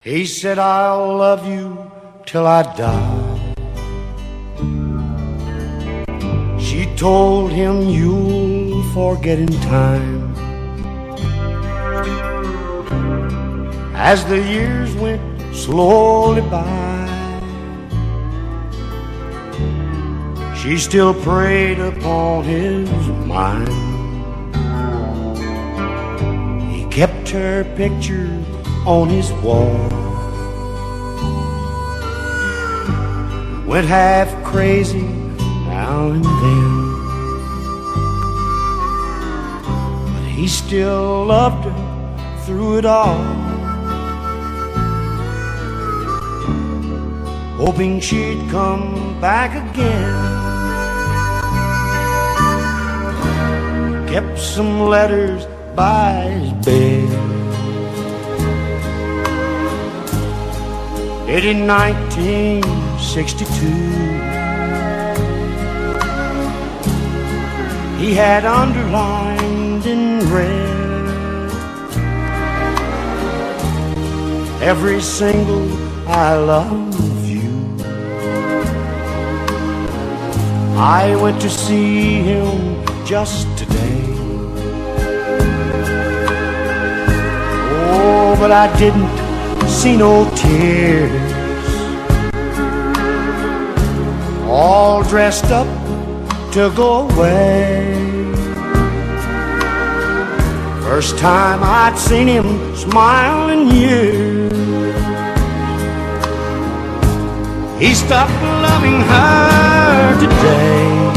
He said, I'll love you till I die. She told him, you'll forget in time. As the years went slowly by, she still preyed upon his mind. He kept her picture on his wall, went half crazy now and then, but he still loved her through it all, hoping she'd come back again. Kept some letters by his bed. In 1962, he had underlined in red every single I love you. I went to see him just today. Oh, but I didn't see no tears. All dressed up to go away. First time I'd seen him smile in years. He stopped loving her today.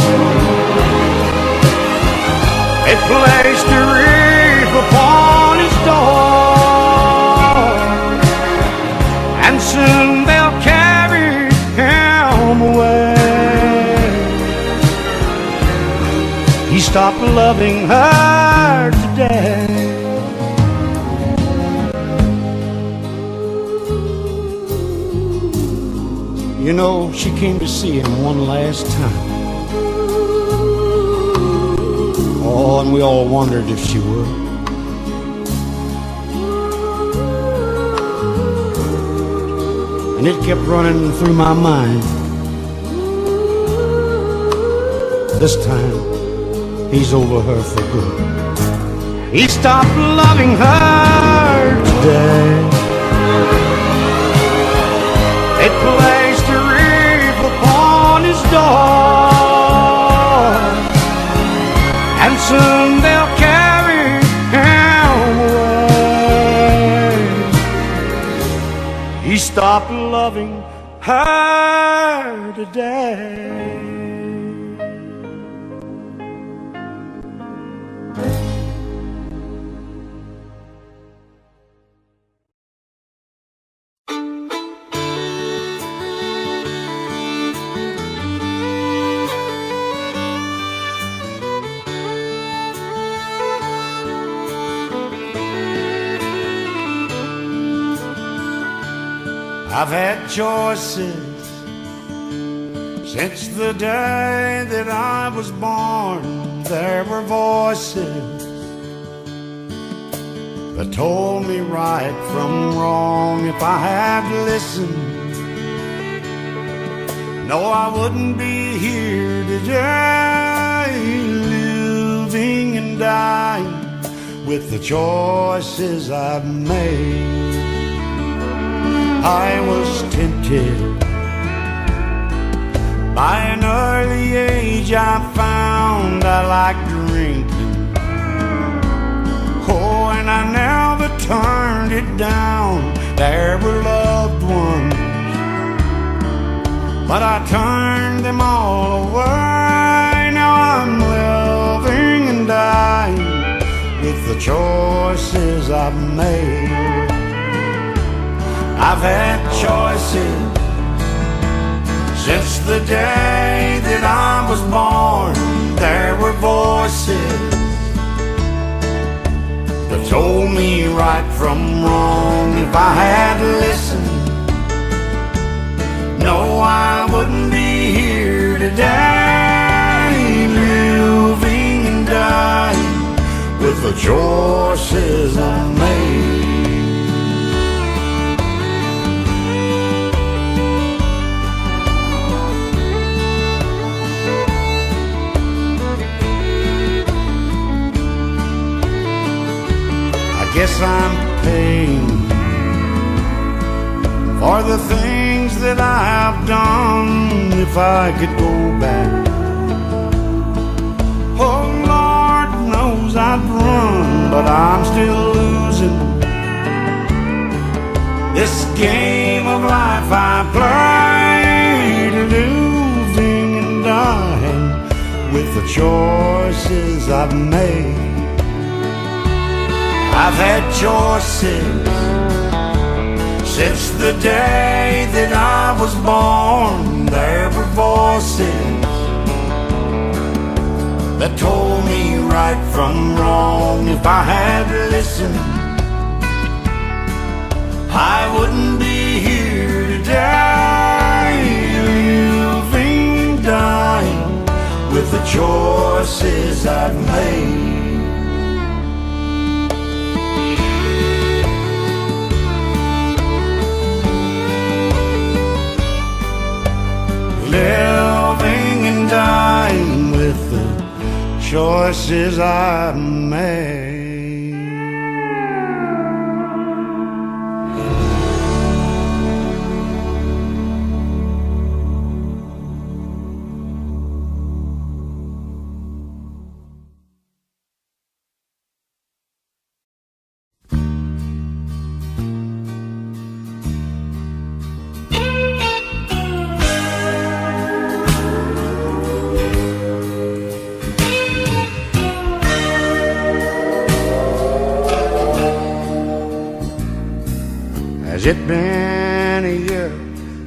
They placed a wreath upon his door, and soon they'll carry him away. He stopped loving her today. You know, she came to see him one last time. Oh, and we all wondered if she would. And it kept running through my mind. This time, he's over her for good. He stopped loving her today. They placed a wreath upon his door, and soon they'll carry him away. He stopped loving her today. I've had choices since the day that I was born. There were voices that told me right from wrong. If I had listened, no, I wouldn't be here today, living and dying with the choices I've made. I was tempted by an early age. I found I liked drinking. Oh, and I never turned it down. There were loved ones, but I turned them all away. Now I'm living and dying with the choices I've made. I've had choices since the day that I was born. There were voices that told me right from wrong. If I had listened, no, I wouldn't be here today, living and dying with the choices I made. guess I'm paying for the things that I've done. If I could go back, oh Lord knows I'd run, but I'm still losing this game of life I play, living and dying with the choices I've made. I've had choices since the day that I was born. There were voices that told me right from wrong. If I had listened, I wouldn't be here today, living and dying with the choices I've made. Living and dying with the choices I've made. Has it been a year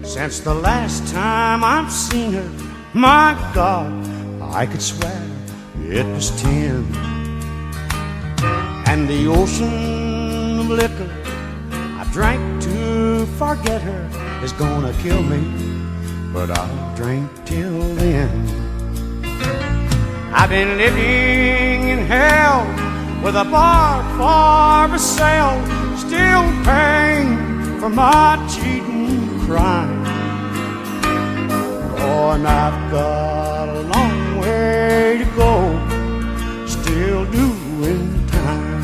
since the last time I've seen her? My God, I could swear it was 10. And the ocean of liquor I drank to forget her is gonna kill me, but I'll drink till then. I've been living in hell with a bar for sale, still paying for my cheating crime. Oh, and I've got a long way to go, still doing time,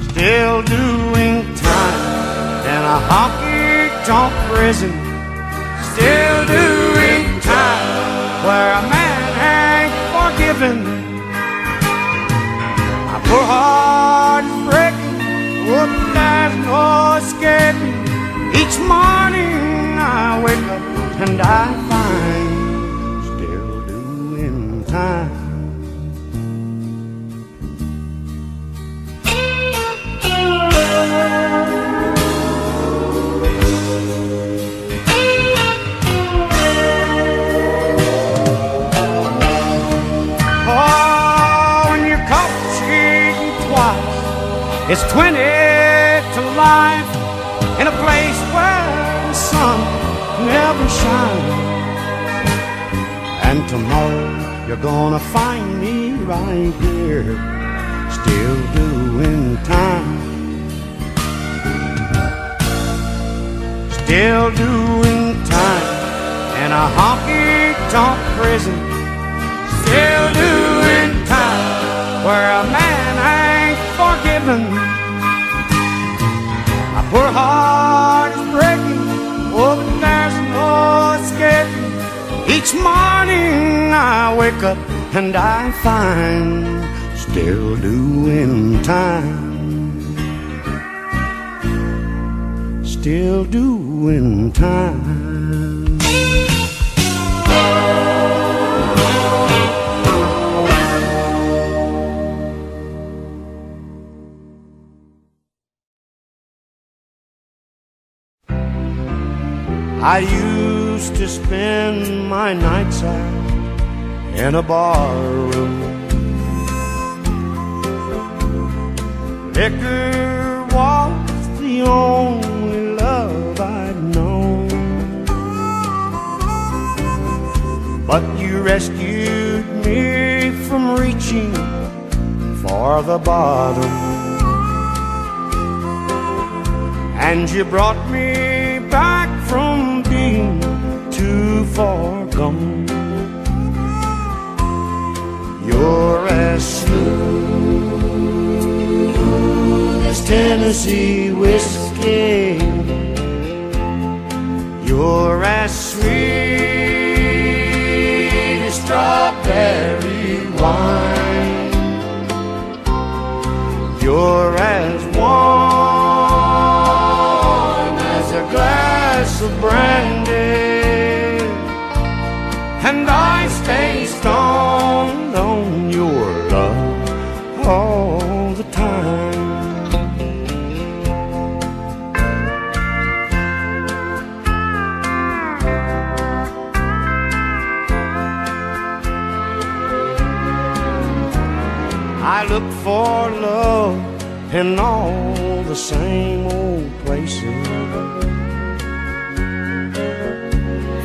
still doing time in a honky-tonk prison, still doing time where a man ain't forgiven. My poor heart is breaking, oh, there's no escaping. Each morning I wake up and I find still doing time. Oh, when you're caught cheating twice, it's 20 to life in a place where the sun never shines. And tomorrow you're gonna find me right here, still doing time, still doing time in a honky-tonk prison, still doing time where a man ain't forgiven. My poor heart is breaking, oh, but there's no escaping. Each morning I wake up and I find still doing time, still doing time. I used to spend my nights out in a bar room. Liquor was the only love I'd known, but you rescued me from reaching for the bottom, and you brought me back from being too far gone. You're as smooth as Tennessee whiskey. You're as sweet as strawberry wine. You're as warm as a glass of brandy, and I stay stoned on your love all the time. I look for love in all the same old places.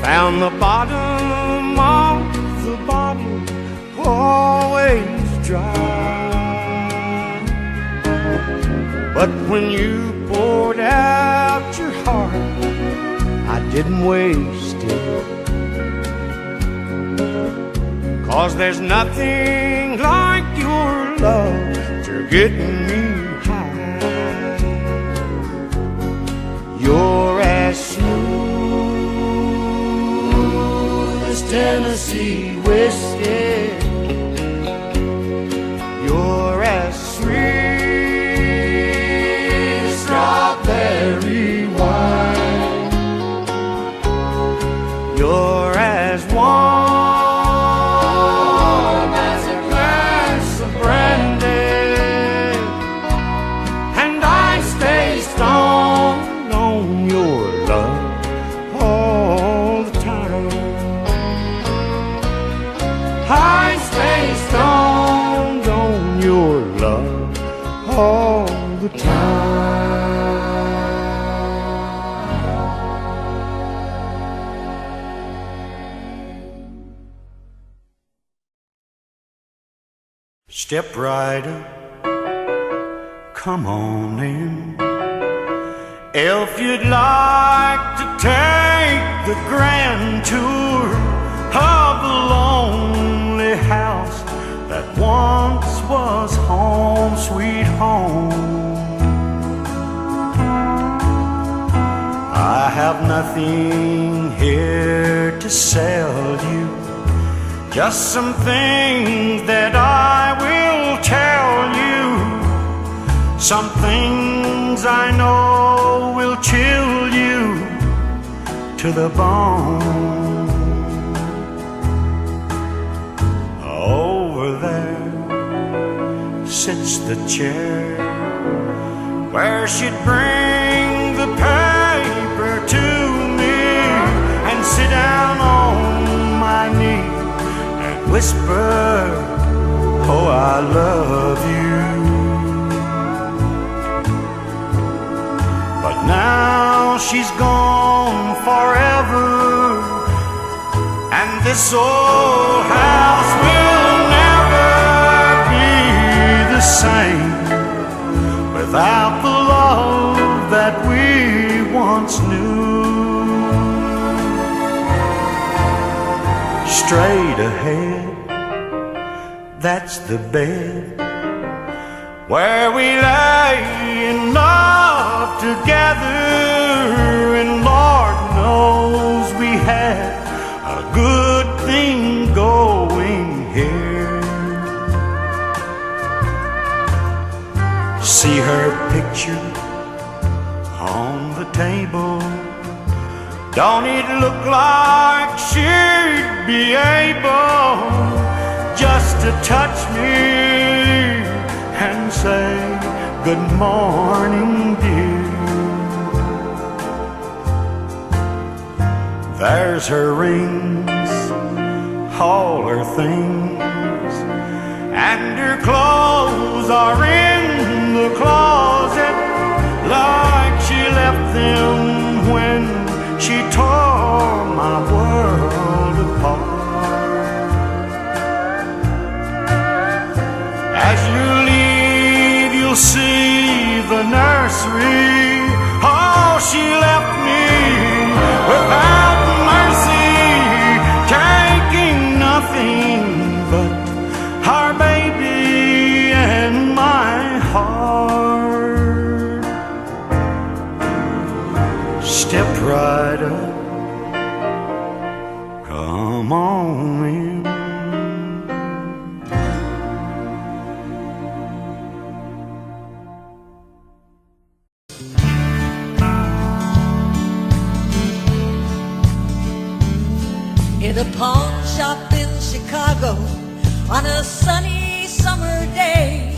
Found the bottom of the bottle always dry. But when you poured out your heart, I didn't waste it. 'Cause there's nothing like your love to getting me high. You're as smooth as Tennessee whiskey. You're as sweet as strawberry wine. You're as warm as a glass of brandy, and I stay stoned on your love all the time. I stay stoned on your love all the time. Step right up, come on in. If you'd like to take the grand tour of the lonely house that once was home sweet home, I have nothing here to sell you, just some things that I will tell you, some things I know will chill you to the bone. Over there sits the chair where she'd bring the paper to me and sit down on my knee and whisper, oh, I love you. But now she's gone forever, and this old house will never be the same without the love that we once knew. Straight ahead, that's the bed where we lay in love together, and Lord knows we had a good thing going here. See her picture on the table, don't it look like she'd be able just to touch me and say, good morning, dear? There's her rings, all her things, and her clothes are in the closet like she left them when she tore my world apart. As you leave, you'll see the nursery. Oh, she left me without mercy, taking nothing but stepped right up. Come on in. In a pawn shop in Chicago on a sunny summer day,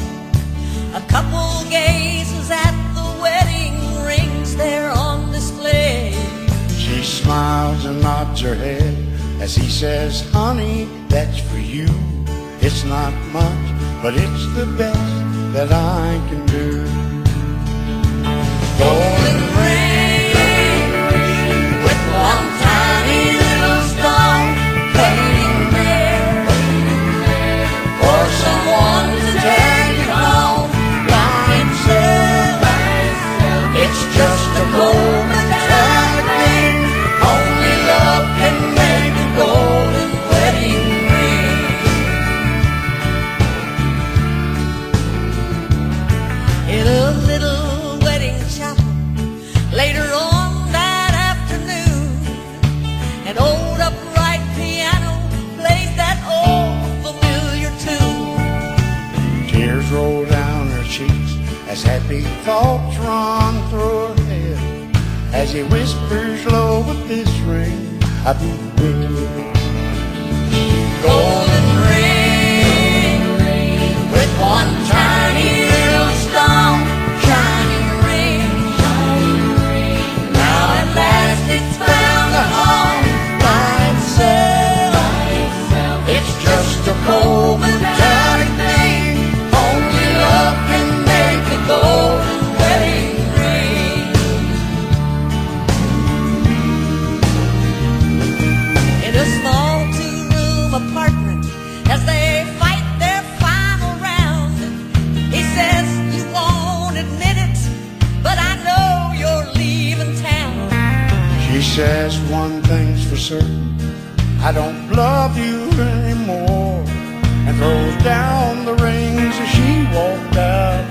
a couple gazes at the wedding rings there on display. She smiles and nods her head as he says, honey, that's for you. It's not much, but it's the best that I can do. Golden ring with one tiny little star hanging there for someone to take it home by himself. It's just a momentary thing. Only love can make a golden wedding ring. In a little wedding chapel later on that afternoon, an old upright piano plays that old familiar tune. Tears roll down her cheeks as happy thoughts run through her head, as he whispers low, with this ring I've been waiting. Golden ring with one tiny little stone, shining ring. Now at last it's found a home by itself. It's just a momentary thing. Only love can make a golden wedding ring. In a small two-room apartment, as they fight their final round, he says, you won't admit it, but I know you're leaving town. She says one thing's for certain, I don't love you anymore, and throws down the rings as she walked out.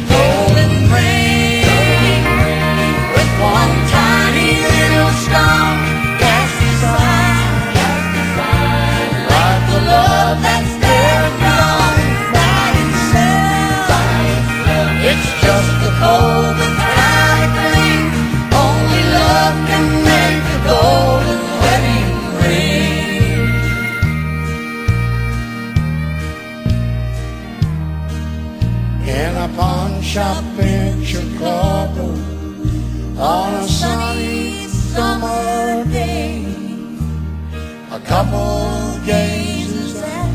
Golden ring with one tiny little stone cast aside, like the love that's there and gone by itself. It's just a momentary thing. Only love can make a golden wedding ring. In a pawn shop in Chicago on a sunny summer day, a couple gazes at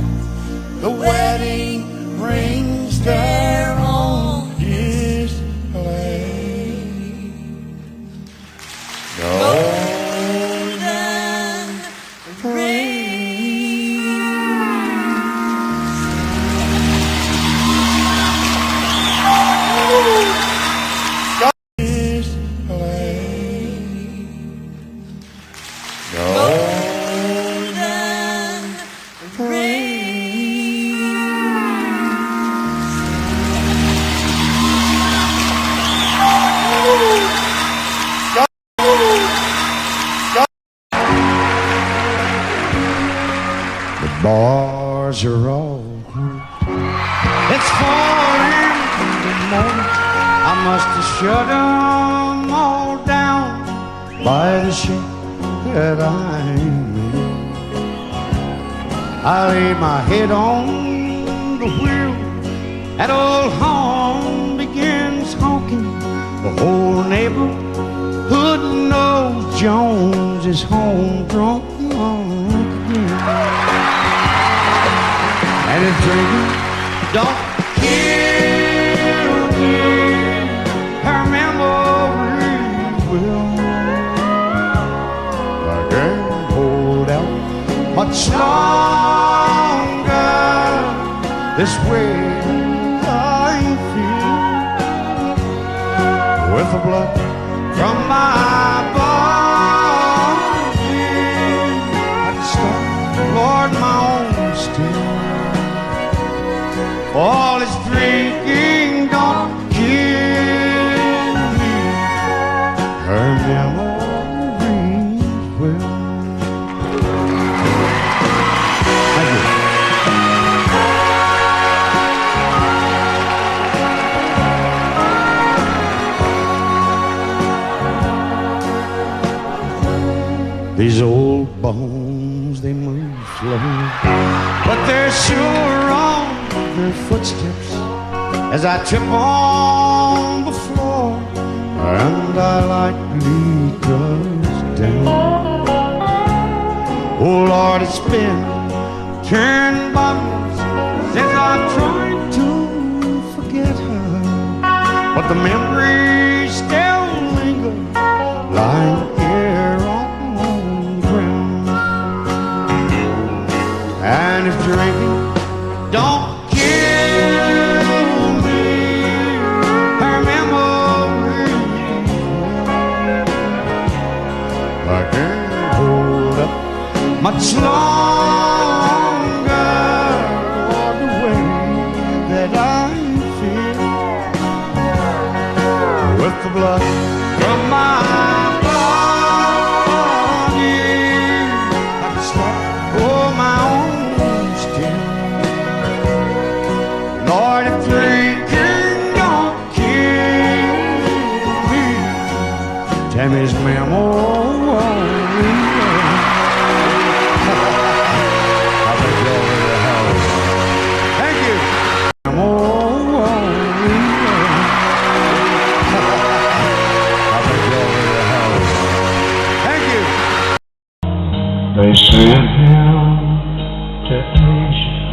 the wedding rings there on display. Golden ring. Bars are all closed. It's 4 in the morning. I must have shut them all down by the shape that I'm in. I lay my head on the wheel. That old horn begins honking. The whole neighborhood knows Jones is home drunk again. And if drinking don't kill me, her memory will. I can't hold out much longer this way. I feel with the blood from my body, I can start, Lord, my own still. All this drinking don't kill me. These old bones, they move slow, but they're sure on their footsteps as I trip on the floor, and I lightly touch down. Oh Lord, it's been 10 months since I've tried to forget her, but the memories still linger, lying here on the ground. And if drinking don't kill me, her memory, I can't hold up much longer the way that I feel with the blood from my body. I can start for my own still. Lord, if drinking don't kill me, Tammy's memory. They sent him to Asia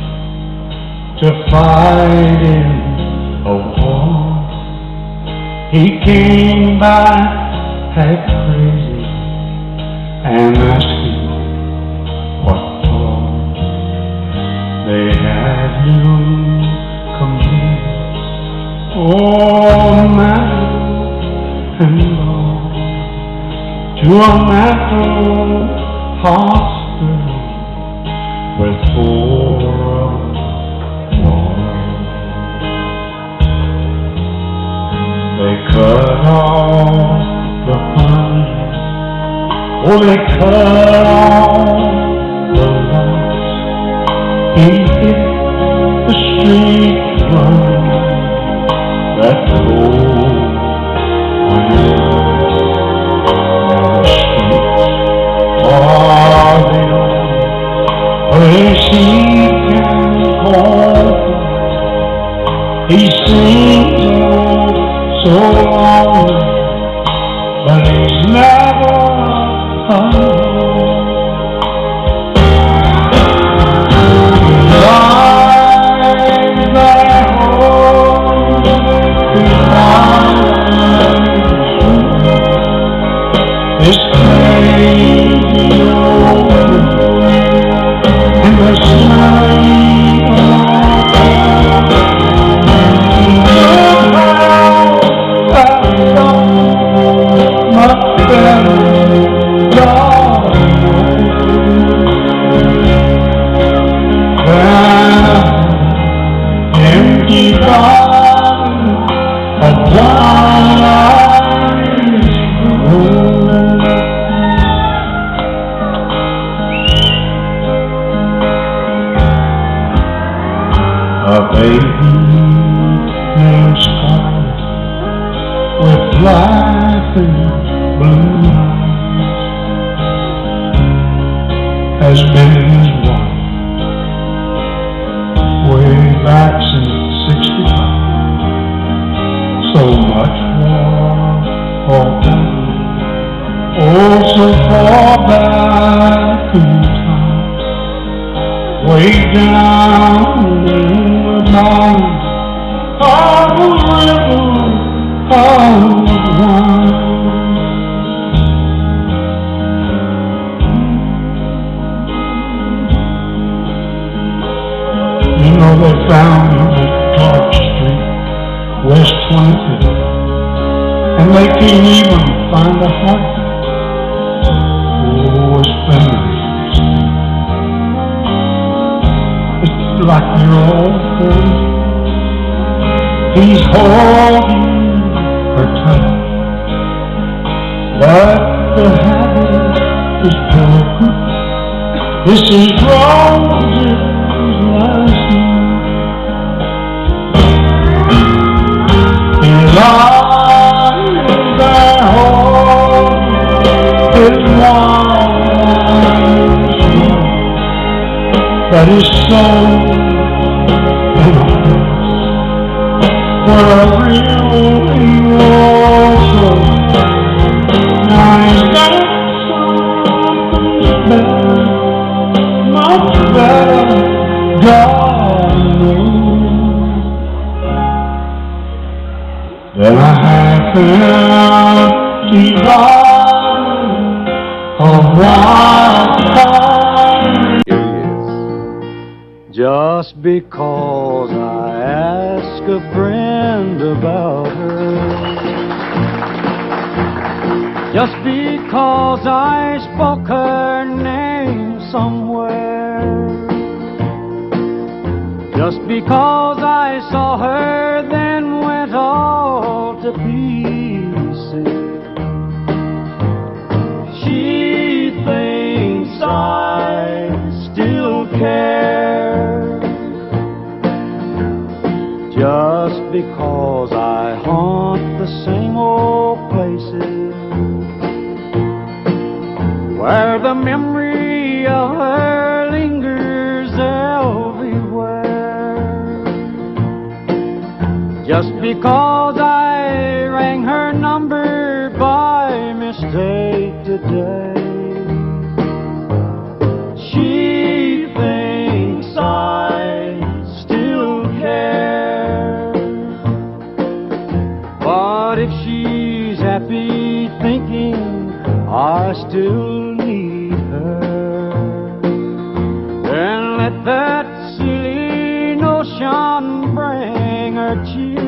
to fight in a war. He came back half crazy and asking what for. They had him commit all manner and all to a mental hospital with 4 walls. They cut off the honey, oh, they cut off the lights. He hit the street running that cold winter. Place he can call. He seems so long, but he's never alone. He lies at home, he lies this crazy old in the smelly much better, Lord, than empty bottle of wine. A baby named Scarlet with laughing blue eyes has been his wife way back since 65. So much more for back, oh so far back in time, way down in the mountains. On the river of wine. You know they found him at Clark Street, West 25th, and they can't even find a heart. Oh, it's memories. It's like your old friend. He's holding her tight, but the habit is broken. This is Rose's last night. He lies at home, his wife then a half empty bottle of wine. Here he is. Just because I ask a friend about her, just because I spoke her name somewhere, just because I saw her then went all to pieces, she thinks I still care. Just because I haunt the same old places where the memory of her lingers everywhere. Just because I rang her number by mistake today, she thinks I still care. But if she's happy thinking I still need her, then let that silly notion bring her cheer.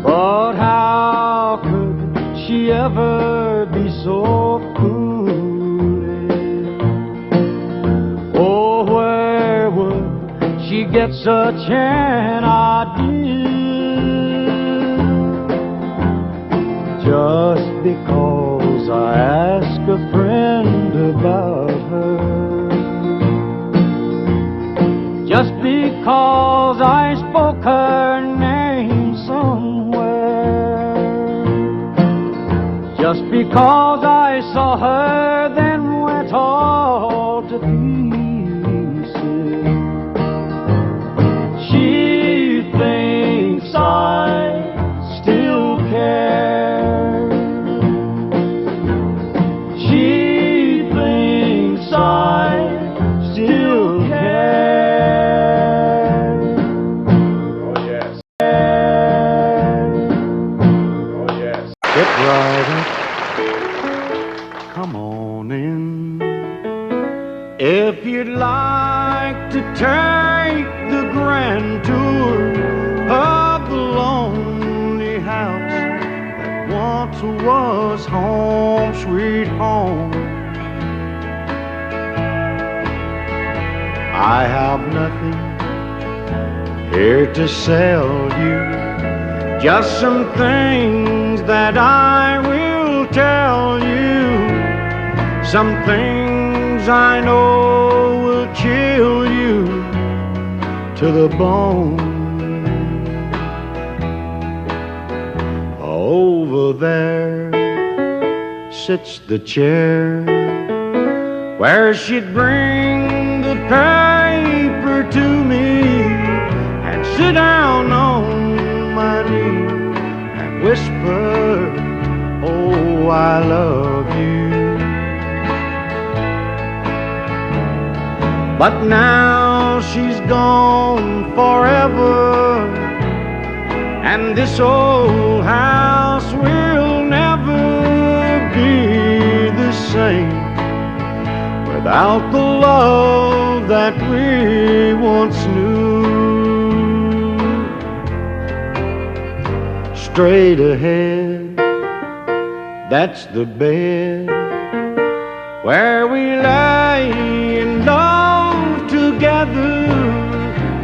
But how could she ever be so foolish? Oh, where would she get such an idea? Just because I ask a friend about her, just because I spoke her name somewhere, just because I saw her then went all to pieces, she thinks I still care. She thinks I still care. Oh, yes. Oh, yes. Get right up, come on in. If you'd like to take the grand tour of the lonely house that once was home, sweet home, I have nothing here to sell you, just some things that I will tell you, some things I know will chill you to the bone. Over there sits the chair where she'd bring the paper to me and sit down on my knee and whisper, oh, I love you. But now she's gone forever, and this old house will never be the same without the love that we once knew. Straight ahead, that's the bed where we lay in love together,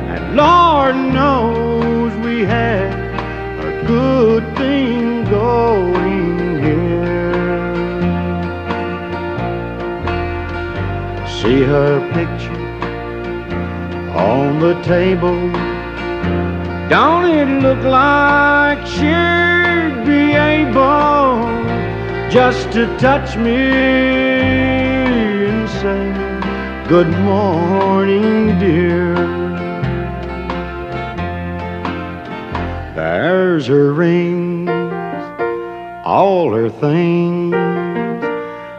and Lord knows we had a good thing going here. See her picture on the table, don't it look like she'd be able just to touch me and say, good morning, dear. There's her rings, all her things,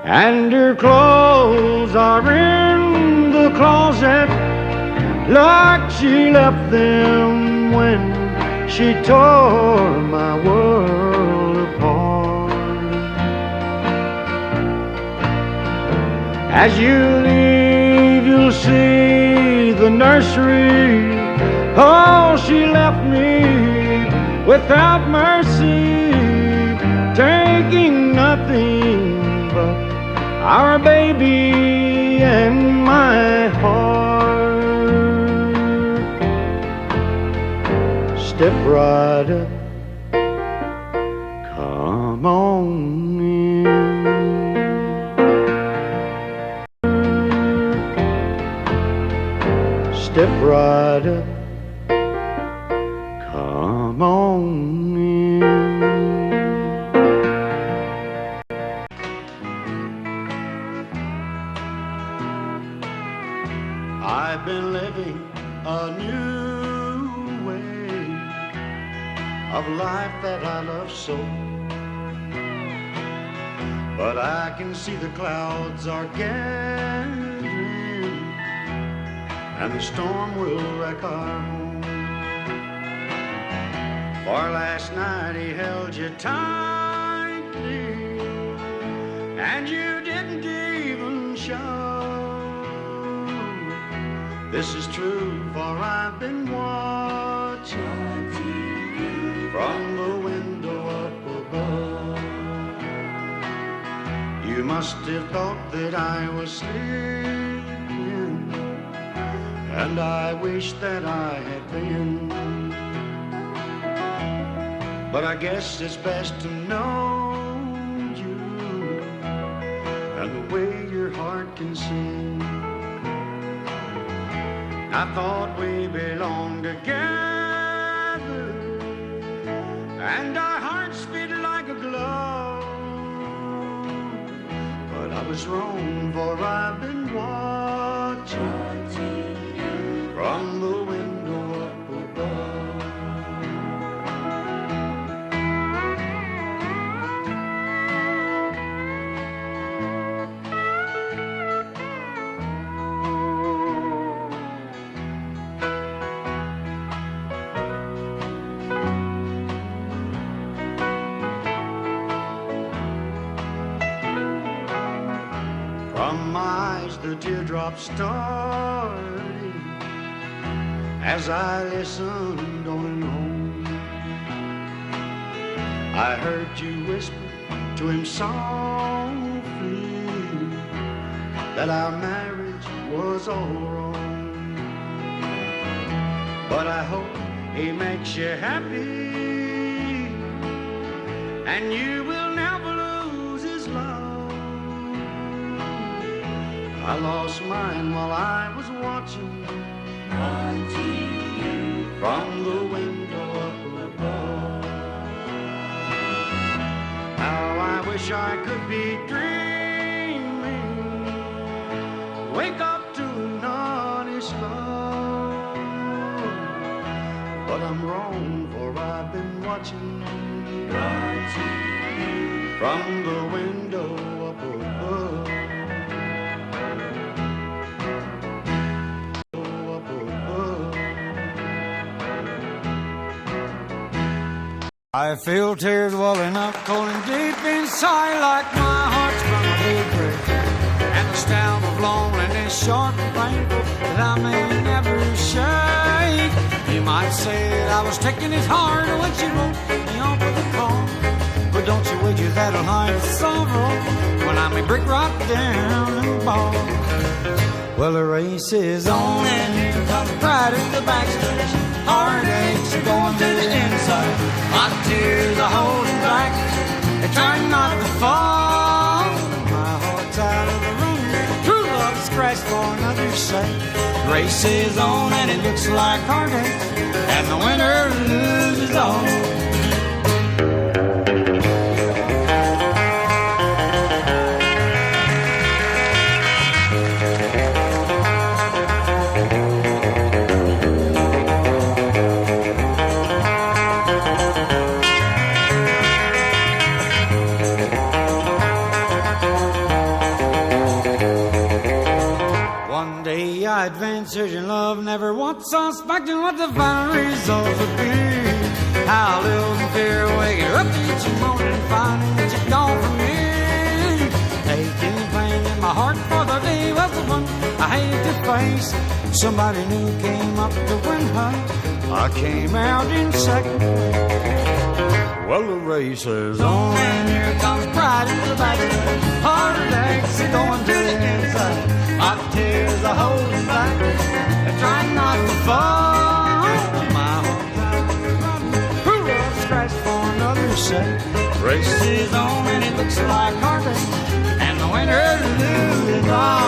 and her clothes are in the closet like she left them when she tore my world apart. As you leave, you'll see the nursery. Oh, she left me without mercy, taking nothing but our baby and my heart. Step right up, come on in. Step right up, come on in. I've been living a new way of life that I love so, but I can see the clouds are gathering and the storm will wreck our home. For last night he held you tightly and you didn't even show. This is true, for I've been watching from the window up above. You must have thought that I was sleeping, and I wish that I had been. But I guess it's best to know you and the way your heart can sing. I thought we belonged together, and our hearts beat like a glove. But I was wrong, for I've been watching from the window up above. From my eyes the teardrops started as I listened on and on. I heard you whisper to him softly that our marriage was all wrong. But I hope he makes you happy and you will never lose his love. I lost mine while I was watching you from the window up above. How I wish I could be dreaming, wake up to an honest love. But I'm wrong, for I've been watching you from the window up above. I feel tears welling up cold and deep inside, like my heart's from a big break, and the stab of loneliness sharp and painful that I may never shake. You might say that I was taking his heart when she wrote me off with a call, but don't you wish you that'll hide the sorrow when I'm a brick rock down the ball. Well, the race is on and here comes pride at the backstretch. Heartaches are going to the inside. My tears are holding back, they're trying not to fall. My heart's out of the room, true love's scratched for another's sake. The race is on and it looks like heartache, and the winner loses all. I advanced searching love, never once suspecting what the final result would be. How I live in fear, waking up each morning, finding that you're gone from me. Aching pain in my heart for the day was the one I hate to face. Somebody new came up to win her. I came out in second. Well, the race is on, and here comes pride in the back. Heart attacks are going to the inside. My tears are holding back. They're trying not to fall. My whole time is running. Who's scratch for another set? Race is on, and it looks like heartache. And the winner loses all.